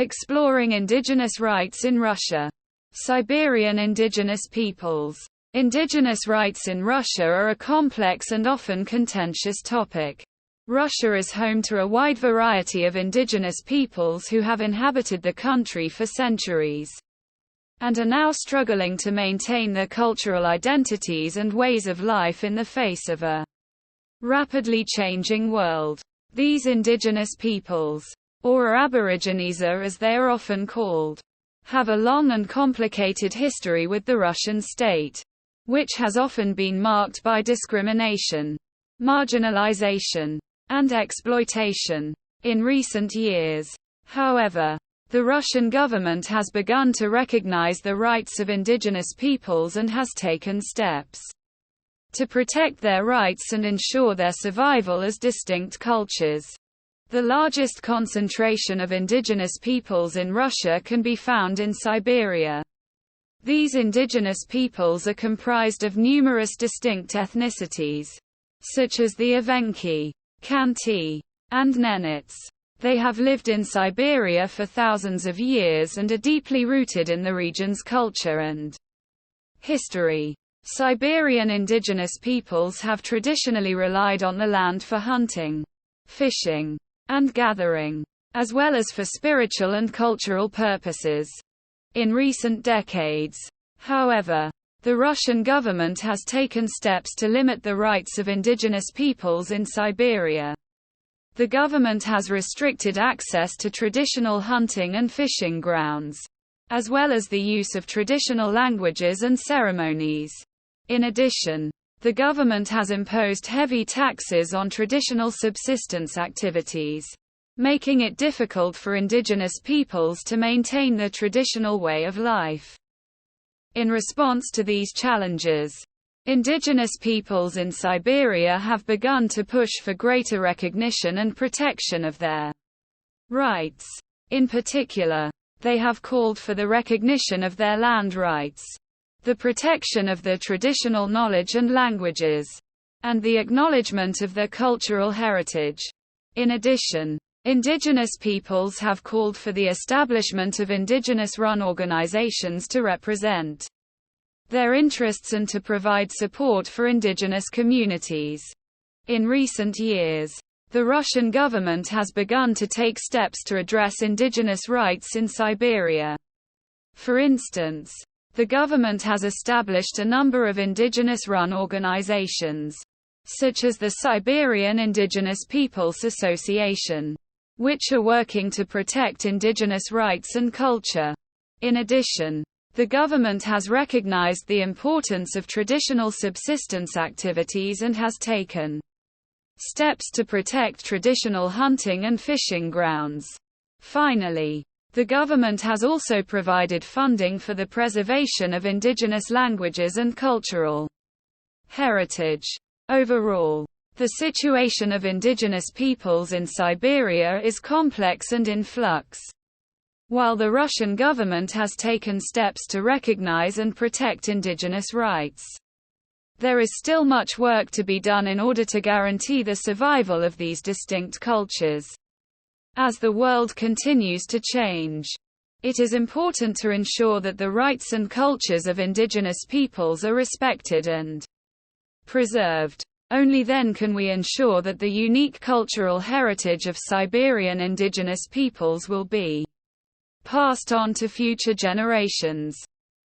Exploring indigenous rights in Russia. Siberian indigenous peoples. Indigenous rights in Russia are a complex and often contentious topic. Russia is home to a wide variety of indigenous peoples who have inhabited the country for centuries, and are now struggling to maintain their cultural identities and ways of life in the face of a rapidly changing world. These indigenous peoples, or Aborigines as they are often called, have a long and complicated history with the Russian state, which has often been marked by discrimination, marginalization, and exploitation. In recent years, however, the Russian government has begun to recognize the rights of indigenous peoples and has taken steps to protect their rights and ensure their survival as distinct cultures. The largest concentration of indigenous peoples in Russia can be found in Siberia. These indigenous peoples are comprised of numerous distinct ethnicities, such as the Evenki, Khanty, and Nenets. They have lived in Siberia for thousands of years and are deeply rooted in the region's culture and history. Siberian indigenous peoples have traditionally relied on the land for hunting, fishing, and gathering, as well as for spiritual and cultural purposes. In recent decades, however, the Russian government has taken steps to limit the rights of indigenous peoples in Siberia. The government has restricted access to traditional hunting and fishing grounds, as well as the use of traditional languages and ceremonies. In addition, the government has imposed heavy taxes on traditional subsistence activities, making it difficult for indigenous peoples to maintain their traditional way of life. In response to these challenges, indigenous peoples in Siberia have begun to push for greater recognition and protection of their rights. In particular, they have called for the recognition of their land rights, the protection of their traditional knowledge and languages, and the acknowledgement of their cultural heritage. In addition, indigenous peoples have called for the establishment of indigenous-run organizations to represent their interests and to provide support for indigenous communities. In recent years, the Russian government has begun to take steps to address indigenous rights in Siberia. For instance, the government has established a number of indigenous-run organizations, such as the Siberian Indigenous Peoples Association, which are working to protect indigenous rights and culture. In addition, the government has recognized the importance of traditional subsistence activities and has taken steps to protect traditional hunting and fishing grounds. Finally, the government has also provided funding for the preservation of indigenous languages and cultural heritage. Overall, the situation of indigenous peoples in Siberia is complex and in flux. While the Russian government has taken steps to recognize and protect indigenous rights, there is still much work to be done in order to guarantee the survival of these distinct cultures. As the world continues to change, it is important to ensure that the rights and cultures of indigenous peoples are respected and preserved. Only then can we ensure that the unique cultural heritage of Siberian indigenous peoples will be passed on to future generations.